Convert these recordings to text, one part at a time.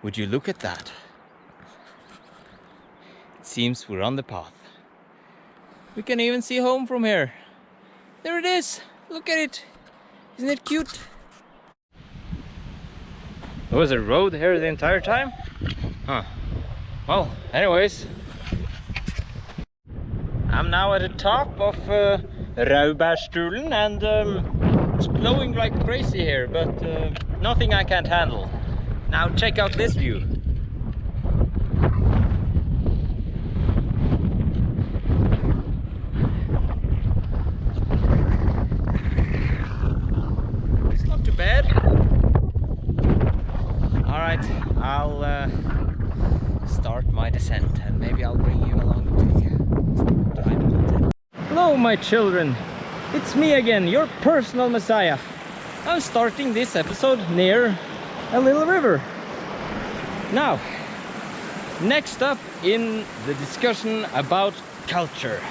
Would you look at that? It seems we're on the path. We can even see home from here. There it is! Look at it! Isn't it cute? There was a road here the entire time? Huh. Well, anyways. I'm now at the top of Raubærstulen and it's blowing like crazy here, but nothing I can't handle. Now check out this view. It's not too bad. Alright, I'll start my descent and maybe I'll bring you along the way. Hello my children, it's me again, your personal messiah. I'm starting this episode near a little river. Now, next up in the discussion about culture.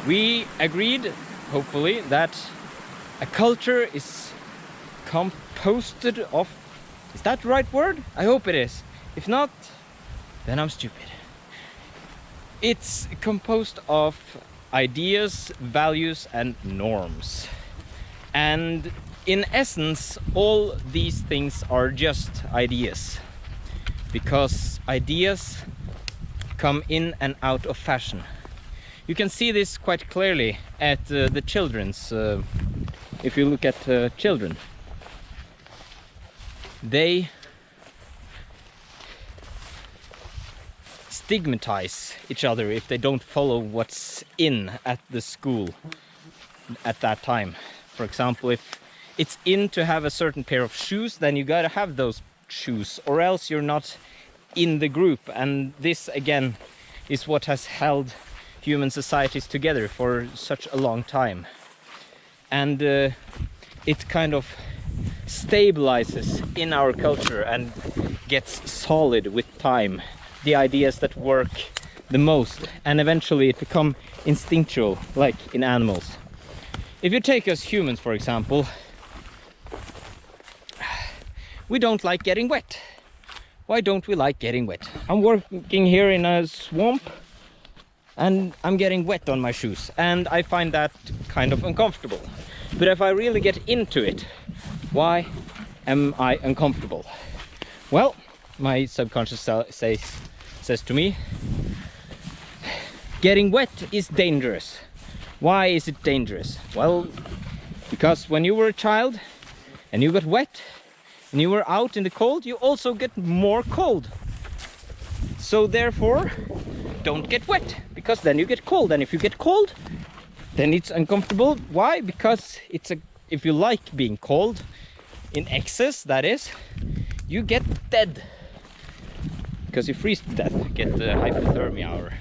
We agreed, hopefully, that a culture is composed of... Is that the right word? I hope it is. If not, then I'm stupid. It's composed of ideas, values and norms. And in essence, all these things are just ideas. Because ideas come in and out of fashion. You can see this quite clearly at the children's, if you look at children. They stigmatize each other if they don't follow what's in at the school at that time. For example, if it's in to have a certain pair of shoes, then you gotta have those shoes, or else you're not in the group. And this again is what has held human societies together for such a long time. And it kind of stabilizes in our culture and gets solid with time. The ideas that work the most, and eventually it become instinctual, like in animals. If you take us humans, for example, we don't like getting wet. Why don't we like getting wet? I'm working here in a swamp and I'm getting wet on my shoes, and I find that kind of uncomfortable. But if I really get into it, why am I uncomfortable? Well, my subconscious says to me, getting wet is dangerous. Why is it dangerous? Well, because when you were a child and you got wet and you were out in the cold, you also get more cold. So therefore, don't get wet, because then you get cold. And if you get cold, then it's uncomfortable. Why? Because if you like being cold in excess, that is, you get dead. Because you freeze to death, get the hypothermia or...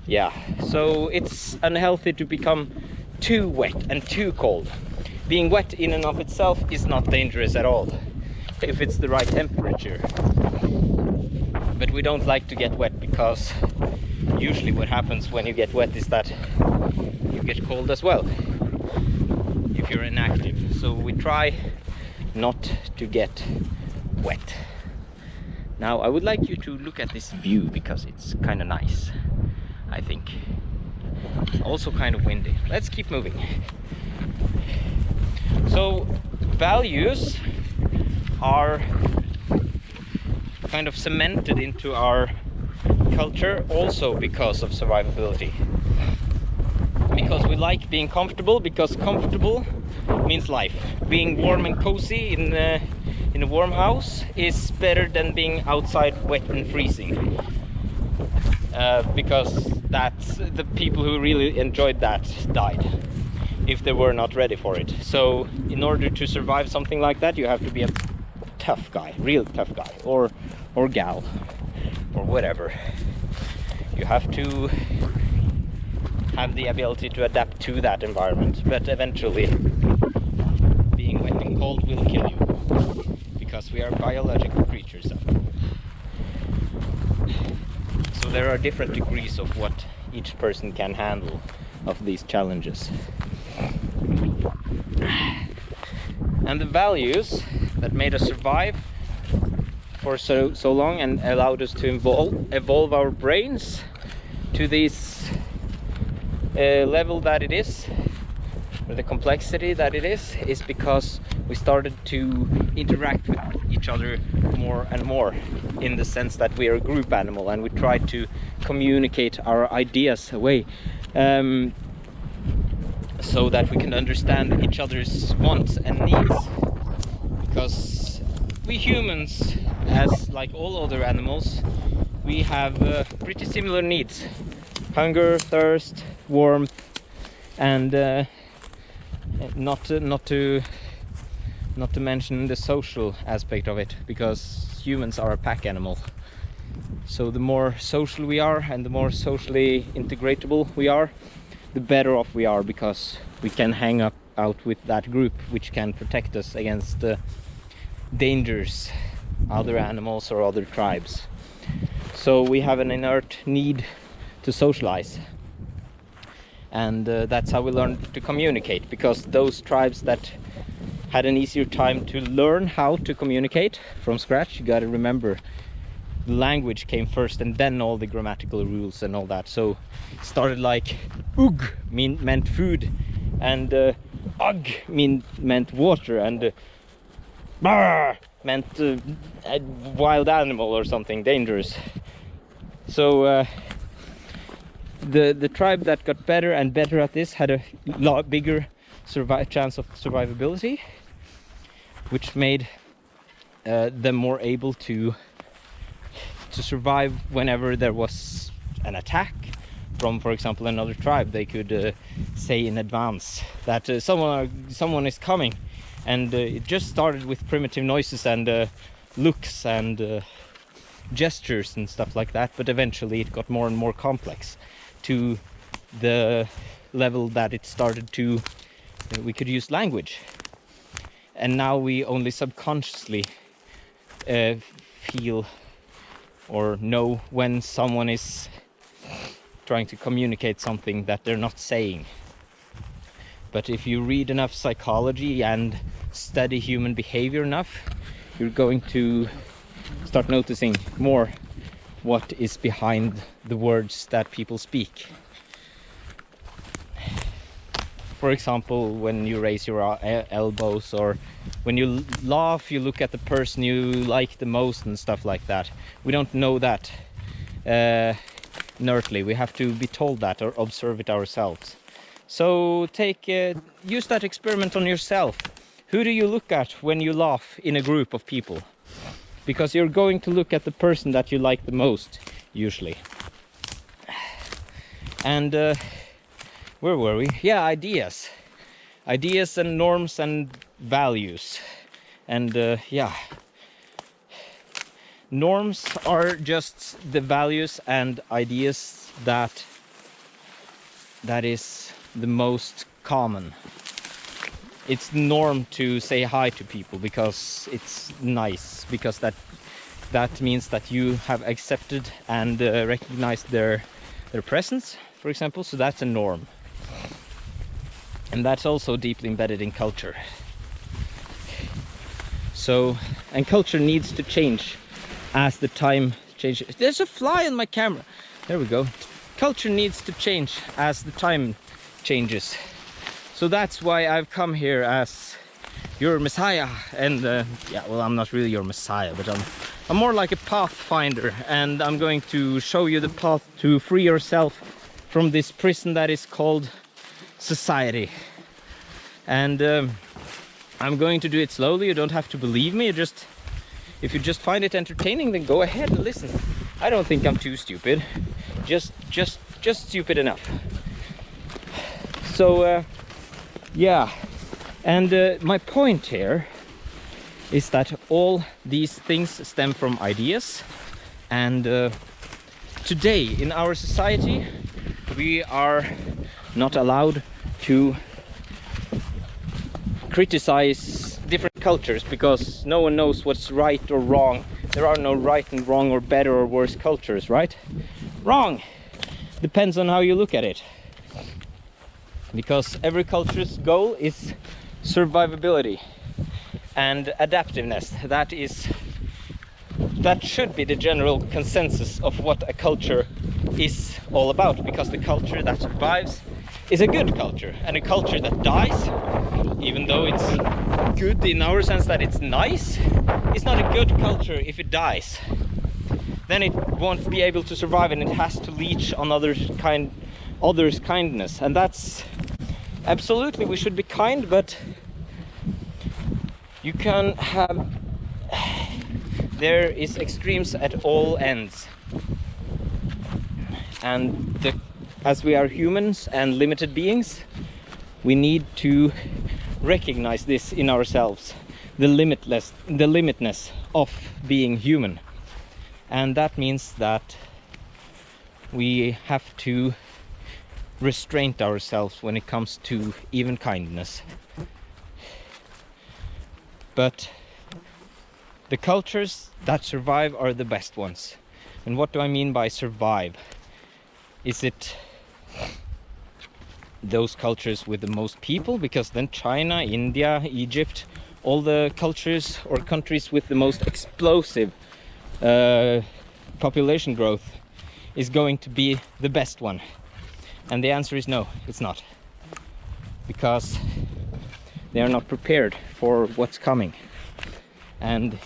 Yeah, so it's unhealthy to become too wet and too cold. Being wet in and of itself is not dangerous at all, if it's the right temperature. But we don't like to get wet, because usually what happens when you get wet is that you get cold as well, if you're inactive. So we try not to get wet. Now I would like you to look at this view, because it's kind of nice, I think. Also kind of windy. Let's keep moving. So values are kind of cemented into our culture also because of survivability. Because we like being comfortable, because comfortable means life. Being warm and cozy in a warm house is better than being outside wet and freezing. Because that's the people who really enjoyed that died if they were not ready for it. So in order to survive something like that, you have to be a tough guy, real tough guy, or gal, or whatever. You have to have the ability to adapt to that environment, but eventually being wet and cold will kill you, because we are biological creatures after all. So there are different degrees of what each person can handle of these challenges. And the values that made us survive for so long and allowed us to evolve our brains to this level that it is, or the complexity that it is because we started to interact with each other more and more, in the sense that we are a group animal and we try to communicate our ideas away, so that we can understand each other's wants and needs. Because we humans, as like all other animals, we have pretty similar needs: hunger, thirst, warmth, and not to mention the social aspect of it, because humans are a pack animal. So the more social we are and the more socially integratable we are, the better off we are, because we can hang out with that group, which can protect us against dangers, other animals or other tribes. So we have an inert need to socialize, and that's how we learn to communicate. Because those tribes that had an easier time to learn how to communicate from scratch, you gotta remember, the language came first and then all the grammatical rules and all that. So it started like ug meant food, and ug meant water, and bar meant a wild animal or something dangerous. So the tribe that got better and better at this had a lot bigger chance of survivability, which made them more able to survive whenever there was an attack from, for example, another tribe. They could say in advance that someone is coming, and it just started with primitive noises and looks and gestures and stuff like that, but eventually it got more and more complex, to the level that it started to we could use language. And now we only subconsciously feel or know when someone is trying to communicate something that they're not saying. But if you read enough psychology and study human behavior enough, you're going to start noticing more what is behind the words that people speak. For example, when you raise your elbows, or when you laugh, you look at the person you like the most and stuff like that. We don't know that inertly. We have to be told that or observe it ourselves. So use that experiment on yourself. Who do you look at when you laugh in a group of people? Because you're going to look at the person that you like the most, usually. And where were we? Yeah, ideas and norms and values. And yeah, norms are just the values and ideas that is the most common. It's the norm to say hi to people because it's nice, because that means that you have accepted and recognized their presence, for example. So that's a norm. And that's also deeply embedded in culture. So, and culture needs to change as the time changes. There's a fly on my camera. There we go. Culture needs to change as the time changes. So that's why I've come here as your messiah. And yeah, well, I'm not really your messiah, but I'm more like a pathfinder, and I'm going to show you the path to free yourself from this prison that is called society. And I'm going to do it slowly. You don't have to believe me. If you just find it entertaining, then go ahead and listen. I don't think I'm too stupid. Just stupid enough. So yeah, and my point here is that all these things stem from ideas. And today in our society, we are not allowed to criticize different cultures, because no one knows what's right or wrong. There are no right and wrong or better or worse cultures, right? Wrong! Depends on how you look at it. Because every culture's goal is survivability. and adaptiveness. That should be the general consensus of what a culture is all about, because the culture that survives is a good culture, and a culture that dies, even though it's good in our sense that it's nice, it's not a good culture if it dies. Then it won't be able to survive, and it has to leech on others' kindness. And that's absolutely, we should be kind, but you can have, there is extremes at all ends. And as we are humans and limited beings, we need to recognize this in ourselves, the limitness of being human. And that means that we have to restrain ourselves when it comes to even kindness. But the cultures that survive are the best ones. And what do I mean by survive? Is it those cultures with the most people? Because then China, India, Egypt, all the cultures or countries with the most explosive population growth is going to be the best one. And the answer is no, it's not. Because they are not prepared for what's coming. And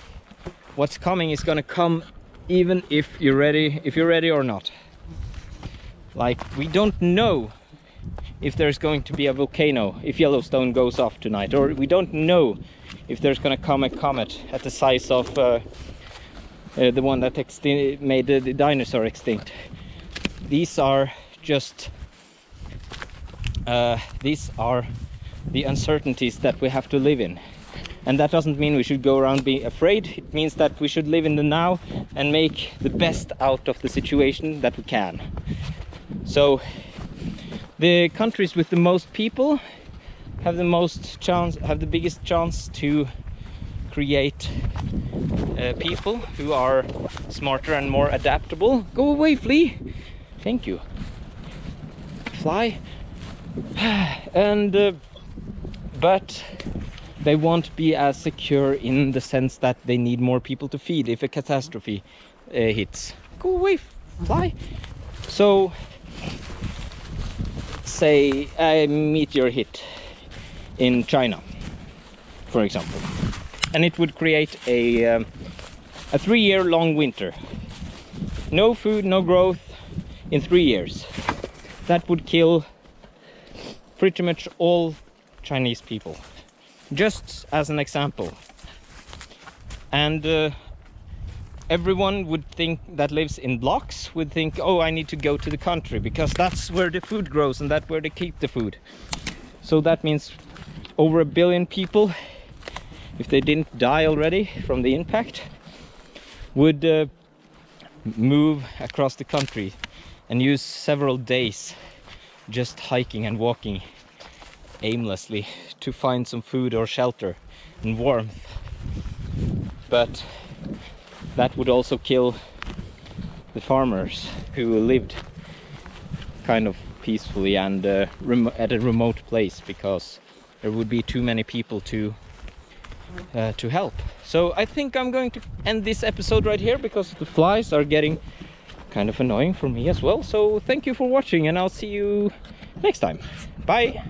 what's coming is gonna come even if you're ready or not. Like, we don't know if there's going to be a volcano, if Yellowstone goes off tonight, or we don't know if there's gonna come a comet at the size of the one that made the dinosaur extinct. These are just these are the uncertainties that we have to live in. And that doesn't mean we should go around being afraid. It means that we should live in the now and make the best out of the situation that we can. So the countries with the most people have the biggest chance to create people who are smarter and more adaptable. Go away, flea! Thank you. Fly. And but they won't be as secure in the sense that they need more people to feed if a catastrophe hits. Go away, fly! So say a meteor hit in China, for example, and it would create a 3-year-long winter. No food, no growth in 3 years. That would kill pretty much all Chinese people, just as an example. And everyone would think, that lives in blocks, would think, oh, I need to go to the country because that's where the food grows and that's where they keep the food. So that means over 1 billion people, if they didn't die already from the impact, would move across the country and use several days just hiking and walking aimlessly to find some food or shelter and warmth. But that would also kill the farmers who lived kind of peacefully and at a remote place, because there would be too many people to help. So I think I'm going to end this episode right here, because the flies are getting kind of annoying for me as well. So thank you for watching, and I'll see you next time. Bye!